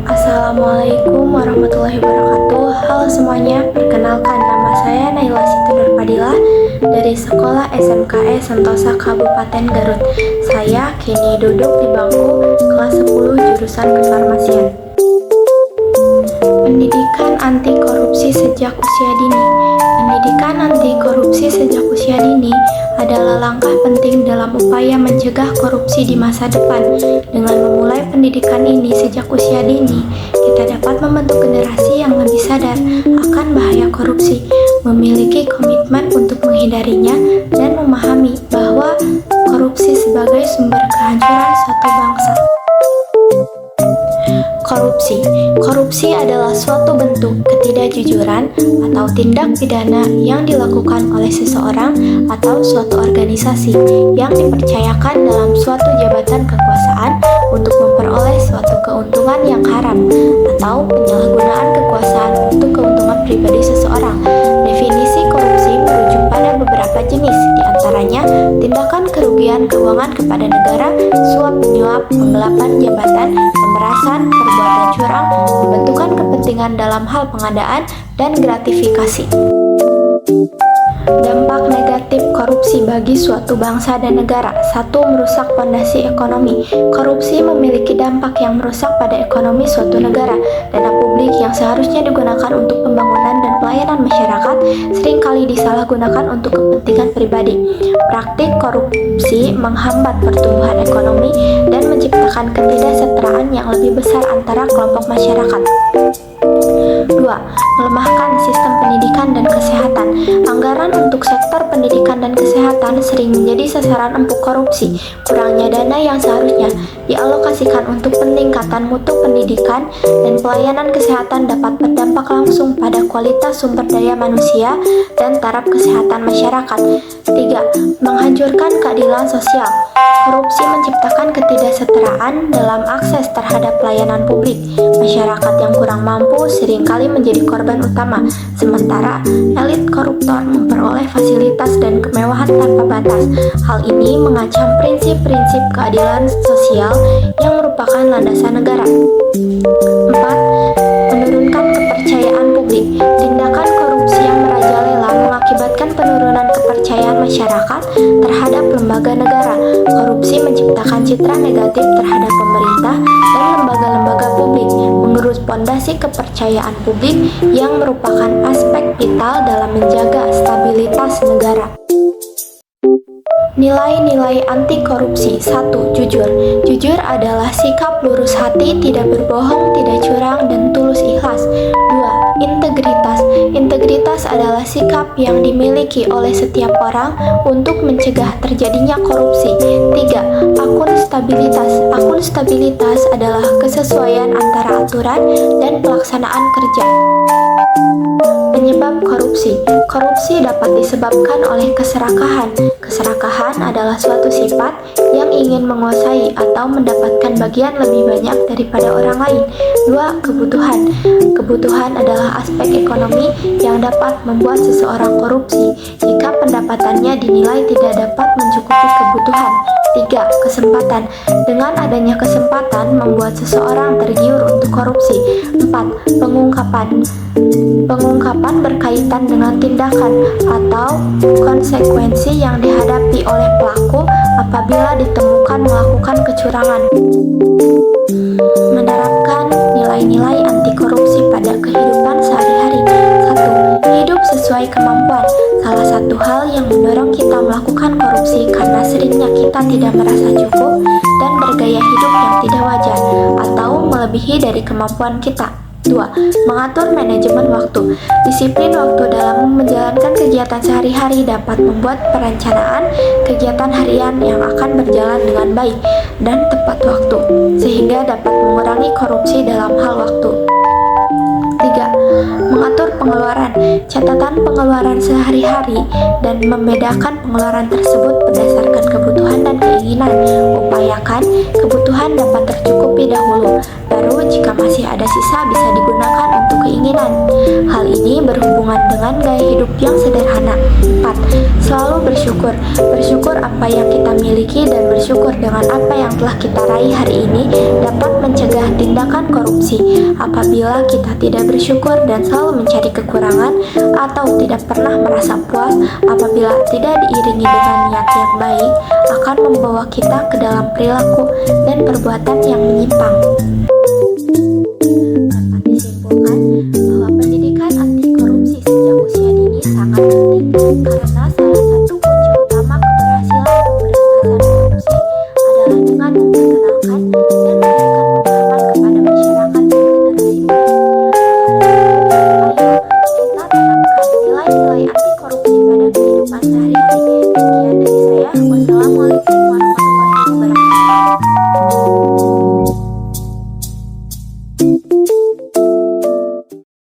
Assalamualaikum warahmatullahi wabarakatuh. Halo semuanya, perkenalkan nama saya Naila Situdur Fadilah dari Sekolah SMKE Sentosa Kabupaten Garut. Saya kini duduk di bangku kelas 10 jurusan kefarmasian. Pendidikan anti korupsi sejak usia dini. Pendidikan anti korupsi sejak usia dini adalah langkah penting dalam upaya mencegah korupsi di masa depan. Dengan memulai pendidikan ini sejak usia dini, kita dapat membentuk generasi yang lebih sadar akan bahaya korupsi, memiliki komitmen untuk menghindarinya, dan memahami bahwa korupsi sebagai sumber kehancuran suatu bangsa. Korupsi adalah suatu bentuk ketidakjujuran atau tindak pidana yang dilakukan oleh seseorang atau suatu organisasi yang dipercayakan dalam suatu jabatan kekuasaan untuk memperoleh suatu keuntungan yang haram atau penyalahgunaan kekuasaan untuk keuntungan pribadi seseorang. Definisi korupsi merujuk pada beberapa jenis, diantaranya tindakan kerugian keuangan kepada negara, suap menyuap, penggelapan jabatan, pemerasan, perbuatan curang, pembentukan kepentingan dalam hal pengadaan, dan gratifikasi. Dampak negatif korupsi bagi suatu bangsa dan negara. 1. Merusak fondasi ekonomi. Korupsi memiliki dampak yang merusak pada ekonomi suatu negara. Dana publik yang seharusnya digunakan untuk pembangunan dan pelayanan masyarakat seringkali disalahgunakan untuk kepentingan pribadi. Praktik korupsi menghambat pertumbuhan ekonomi dan menciptakan ketidaksetaraan yang lebih besar antara kelompok masyarakat. 2. Melemahkan sistem pendidikan dan kesehatan. Anggaran untuk sektor pendidikan dan kesehatan sering menjadi sasaran empuk korupsi. Kurangnya dana yang seharusnya dialokasikan untuk peningkatan mutu pendidikan dan pelayanan kesehatan dapat berdampak langsung pada kualitas sumber daya manusia dan taraf kesehatan masyarakat. 3. Menghancurkan keadilan sosial. Korupsi menciptakan ketidaksetaraan dalam akses terhadap pelayanan publik. Masyarakat yang kurang mampu seringkali menjadi korban utama, sementara elit koruptor memperoleh fasilitas dan kemewahan tanpa batas. Hal ini mengancam prinsip-prinsip keadilan sosial yang merupakan landasan negara. 4. Menurunkan kepercayaan publik. Tindakan korupsi yang merajalela mengakibatkan penurunan kepercayaan masyarakat terhadap lembaga negara. Korupsi menciptakan citra negatif terhadap pemerintah dan lembaga-lembaga publik, mengerus pondasi kepercayaan publik yang merupakan aspek vital dalam menjaga stabilitas negara. Nilai-nilai anti korupsi. 1. Jujur. Jujur adalah sikap lurus hati, tidak berbohong, tidak curang, dan tulus ikhlas. 2. Integritas. Integritas adalah sikap yang dimiliki oleh setiap orang untuk mencegah terjadinya korupsi. 3. Akuntabilitas. Akuntabilitas adalah kesesuaian antara aturan dan pelaksanaan kerja. Penyebab korupsi. Korupsi dapat disebabkan oleh keserakahan. Keserakahan adalah suatu sifat yang ingin menguasai atau mendapatkan bagian lebih banyak daripada orang lain. 2. Kebutuhan. Kebutuhan adalah aspek ekonomi yang dapat membuat seseorang korupsi jika pendapatannya dinilai tidak dapat mencukupi kebutuhan. 3. Kesempatan. Dengan adanya kesempatan membuat seseorang tergiur untuk korupsi. 4. Pengungkapan. Pengungkapan berkaitan dengan tindakan atau konsekuensi yang dihadapi oleh pelaku apabila ditemukan melakukan kecurangan. Menerapkan nilai-nilai anti korupsi pada kehidupan sehari-hari. 1. Hidup sesuai kemampuan. Salah satu hal yang mendorong kita melakukan korupsi karena seringnya kita tidak merasa cukup dan bergaya hidup yang tidak wajar atau melebihi dari kemampuan kita. 2. Mengatur manajemen waktu. Disiplin waktu dalam menjalankan kegiatan sehari-hari dapat membuat perencanaan kegiatan harian yang akan berjalan dengan baik dan tepat waktu, sehingga dapat mengurangi korupsi dalam hal waktu. 3. Mengatur pengeluaran. Catatan pengeluaran sehari-hari dan membedakan pengeluaran tersebut berdasarkan kebutuhan dan keinginan. Upayakan kebutuhan dapat tercukupi dahulu dahulu. Baru jika masih ada sisa bisa digunakan untuk keinginan. Hal ini berhubungan dengan gaya hidup yang sederhana. 4. Selalu bersyukur. Bersyukur apa yang kita miliki dan bersyukur dengan apa yang telah kita raih hari ini dapat mencegah tindakan korupsi. Apabila kita tidak bersyukur dan selalu mencari kekurangan atau tidak pernah merasa puas apabila tidak diiringi dengan niat yang baik, akan membawa kita ke dalam perilaku dan perbuatan yang menyimpang. Dapat disimpulkan bahwa pendidikan anti korupsi sejak usia dini sangat penting karena salah satu kunci utama keberhasilan pemberantasan korupsi adalah dengan memperkenalkan dan memberikan pemahaman kepada masyarakat dan generasi muda. Ayo kita tanamkan nilai-nilai anti korupsi pada kehidupan sehari-hari